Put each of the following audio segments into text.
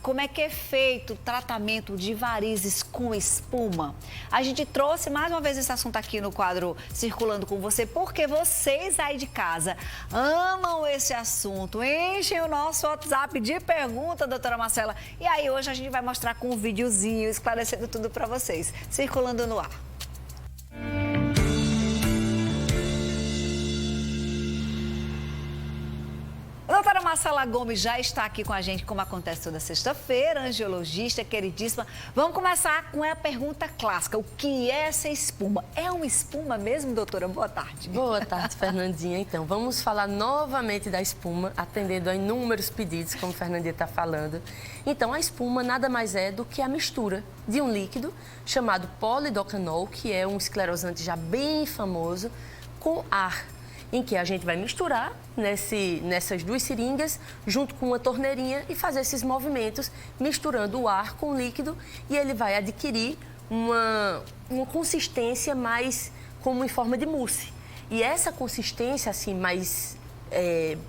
como é que é feito o tratamento de varizes com espuma? A gente trouxe mais uma vez esse assunto aqui no quadro Circulando com Você, porque vocês aí de casa amam esse assunto, enchem o nosso WhatsApp de pergunta, doutora Marcela. E aí hoje a gente vai mostrar com um videozinho, esclarecendo tudo para vocês. Circulando no ar. A doutora Marcela Gomes já está aqui com a gente, como acontece toda sexta-feira, angiologista, queridíssima. Vamos começar com a pergunta clássica. O que é essa espuma? É uma espuma mesmo, doutora? Boa tarde. Boa tarde, Fernandinha. Então, vamos falar novamente da espuma, atendendo a inúmeros pedidos, como a Fernandinha está falando. Então, a espuma nada mais é do que a mistura de um líquido chamado polidocanol, que é um esclerosante já bem famoso, com ar, em que a gente vai misturar nessas duas seringas, junto com uma torneirinha e fazer esses movimentos, misturando o ar com o líquido, e ele vai adquirir uma consistência mais como em forma de mousse. E essa consistência, assim,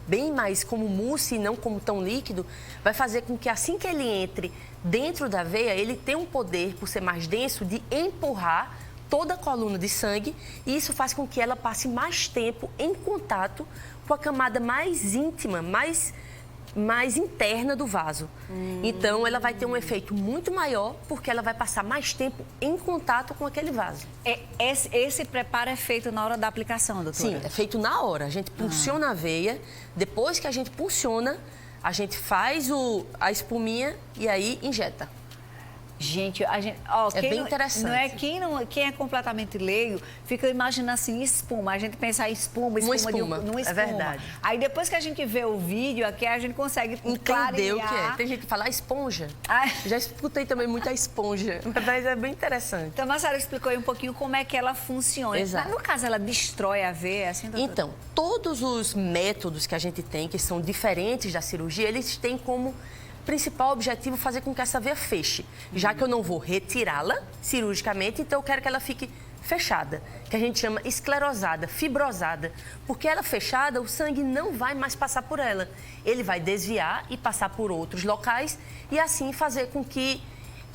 bem mais como mousse e não como tão líquido, vai fazer com que assim que ele entre dentro da veia, ele tenha um poder, por ser mais denso, de empurrar toda a coluna de sangue, e isso faz com que ela passe mais tempo em contato com a camada mais íntima, mais interna do vaso. Então, ela vai ter um efeito muito maior, porque ela vai passar mais tempo em contato com aquele vaso. Esse preparo é feito na hora da aplicação, doutora? Sim, é feito na hora. A gente punciona a veia, depois que a gente punciona, a gente faz a espuminha e aí injeta. Gente, é bem interessante. Quem é completamente leigo fica imaginando assim, espuma. A gente pensa em espuma. É verdade. Aí depois que a gente vê o vídeo aqui, a gente consegue entender o que é. Tem gente que fala esponja. Já escutei também muita esponja, mas é bem interessante. Então, a Marcela explicou aí um pouquinho como é que ela funciona. Exato. No caso, ela destrói a veia, assim, doutora? Então, todos os métodos que a gente tem, que são diferentes da cirurgia, eles têm como principal objetivo fazer com que essa veia feche. Já que eu não vou retirá-la cirurgicamente, então eu quero que ela fique fechada, que a gente chama esclerosada, fibrosada. Porque ela fechada, o sangue não vai mais passar por ela. Ele vai desviar e passar por outros locais e assim fazer com que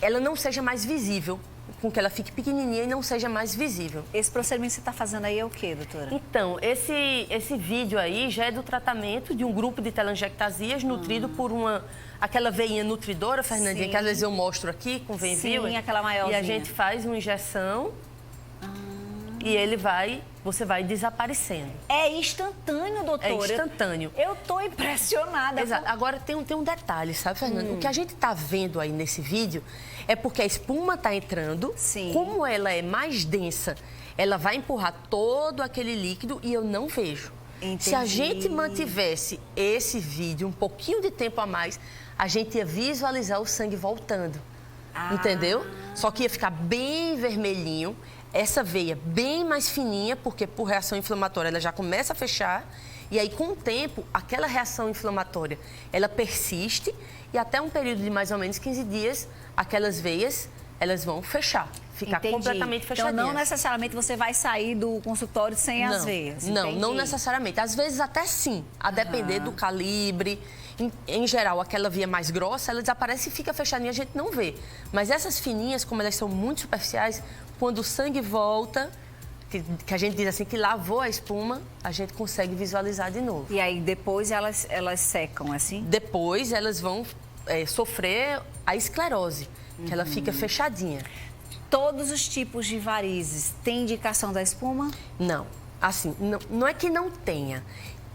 ela não seja mais visível, com que ela fique pequenininha e não seja mais visível. Esse procedimento que você está fazendo aí é o quê, doutora? Então, esse vídeo aí já é do tratamento de um grupo de telangiectasias nutrido por aquela veinha nutridora, Fernandinha, Sim. que às vezes eu mostro aqui com Venvil. Sim, aquela maiorzinha. E a gente faz uma injeção e você vai desaparecendo. É instantâneo, doutora? É instantâneo. Eu tô impressionada. Exato. Agora tem um detalhe, sabe, Fernanda? O que a gente tá vendo aí nesse vídeo é porque a espuma tá entrando. Sim. Como ela é mais densa, ela vai empurrar todo aquele líquido e eu não vejo. Entendi. Se a gente mantivesse esse vídeo um pouquinho de tempo a mais, a gente ia visualizar o sangue voltando. Entendeu? Só que ia ficar bem vermelhinho, essa veia bem mais fininha, porque por reação inflamatória ela já começa a fechar, e aí com o tempo, aquela reação inflamatória, ela persiste, e até um período de mais ou menos 15 dias, aquelas veias, elas vão fechar, ficar completamente fechadinhas. Então, não necessariamente você vai sair do consultório sem as veias. Não necessariamente. Às vezes até sim, a depender do calibre. Em geral, aquela via mais grossa, ela desaparece e fica fechadinha, a gente não vê. Mas essas fininhas, como elas são muito superficiais, quando o sangue volta, que a gente diz assim, que lavou a espuma, a gente consegue visualizar de novo. E aí, depois elas secam, assim? Depois, elas vão sofrer a esclerose, que ela fica fechadinha. Todos os tipos de varizes têm indicação da espuma? Não. Assim, não é que não tenha.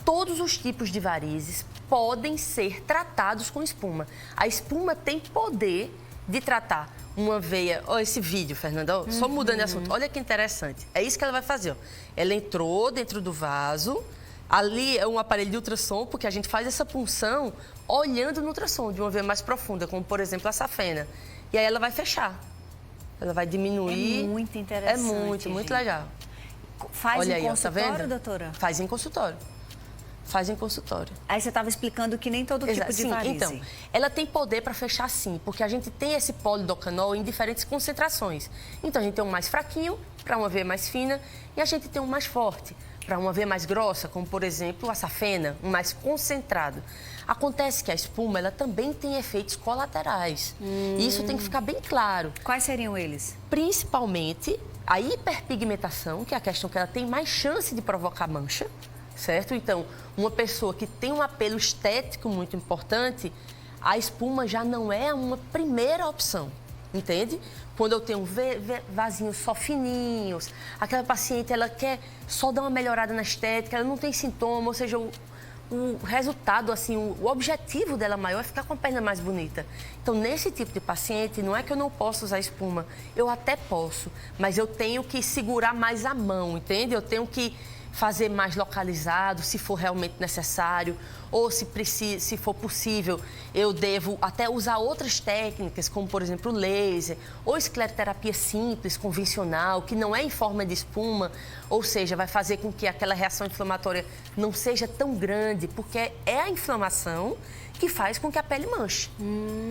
Todos os tipos de varizes podem ser tratados com espuma. A espuma tem poder de tratar uma veia... Olha esse vídeo, Fernanda, só mudando de assunto. Olha que interessante. É isso que ela vai fazer. Ó. Ela entrou dentro do vaso. Ali é um aparelho de ultrassom, porque a gente faz essa punção olhando no ultrassom, de uma veia mais profunda, como, por exemplo, a safena. E aí ela vai fechar. Ela vai diminuir. É muito interessante. É muito legal. Faz Olha em aí, consultório, tá vendo? doutora? Faz em consultório. Faz em consultório. Aí você estava explicando que nem todo tipo de varize. Então, ela tem poder para fechar sim, porque a gente tem esse polidocanol em diferentes concentrações. Então, a gente tem um mais fraquinho para uma veia mais fina e a gente tem um mais forte para uma veia mais grossa, como por exemplo a safena, um mais concentrado. Acontece que a espuma ela também tem efeitos colaterais. E isso tem que ficar bem claro. Quais seriam eles? Principalmente a hiperpigmentação, que é a questão que ela tem mais chance de provocar mancha, certo? Então, uma pessoa que tem um apelo estético muito importante, a espuma já não é uma primeira opção, entende? Quando eu tenho vasinhos só fininhos, aquela paciente ela quer só dar uma melhorada na estética, ela não tem sintoma, ou seja, o resultado, assim, o objetivo dela maior é ficar com a perna mais bonita. Então, nesse tipo de paciente, não é que eu não posso usar espuma, eu até posso, mas eu tenho que segurar mais a mão, entende? Eu tenho que fazer mais localizado, se for realmente necessário, ou se for possível, eu devo até usar outras técnicas, como, por exemplo, laser, ou escleroterapia simples, convencional, que não é em forma de espuma, ou seja, vai fazer com que aquela reação inflamatória não seja tão grande, porque é a inflamação que faz com que a pele manche,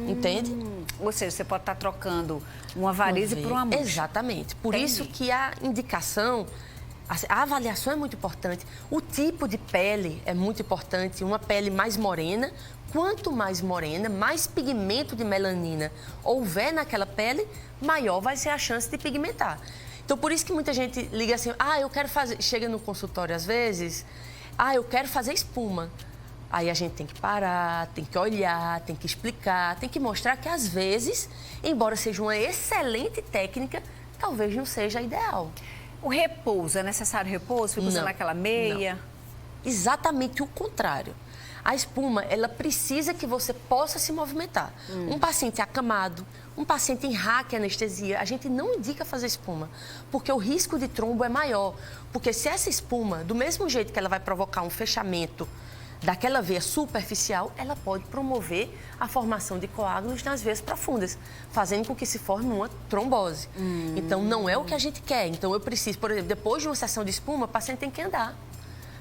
entende? Ou seja, você pode estar trocando uma varize por uma mancha. Exatamente. Por Entendi. isso que a indicação... A avaliação é muito importante, o tipo de pele é muito importante, uma pele mais morena, quanto mais morena, mais pigmento de melanina houver naquela pele, maior vai ser a chance de pigmentar. Então, por isso que muita gente liga assim, eu quero fazer, chega no consultório às vezes, eu quero fazer espuma. Aí a gente tem que parar, tem que olhar, tem que explicar, tem que mostrar que às vezes, embora seja uma excelente técnica, talvez não seja a ideal. O repouso, é necessário repouso? Fica usando aquela meia? Não. Exatamente o contrário. A espuma, ela precisa que você possa se movimentar. Um paciente acamado, um paciente em raquianestesia, a gente não indica fazer espuma, porque o risco de trombo é maior. Porque se essa espuma, do mesmo jeito que ela vai provocar um fechamento daquela veia superficial, ela pode promover a formação de coágulos nas veias profundas, fazendo com que se forme uma trombose. Então, não é o que a gente quer. Então, eu preciso, por exemplo, depois de uma sessão de espuma, o paciente tem que andar.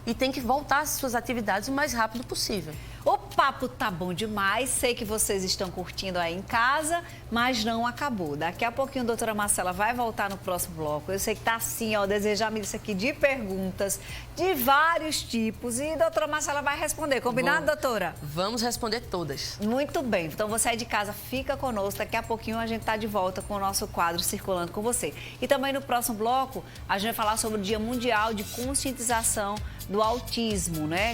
E tem que voltar às suas atividades o mais rápido possível. O papo tá bom demais, sei que vocês estão curtindo aí em casa, mas não acabou. Daqui a pouquinho a doutora Marcela vai voltar no próximo bloco. Eu sei que tá assim, desejando isso aqui de perguntas de vários tipos e a doutora Marcela vai responder. Combinado, doutora? Vamos responder todas. Muito bem, então você aí de casa fica conosco, daqui a pouquinho a gente tá de volta com o nosso quadro Circulando com Você. E também no próximo bloco a gente vai falar sobre o Dia Mundial de Conscientização do Autismo, né?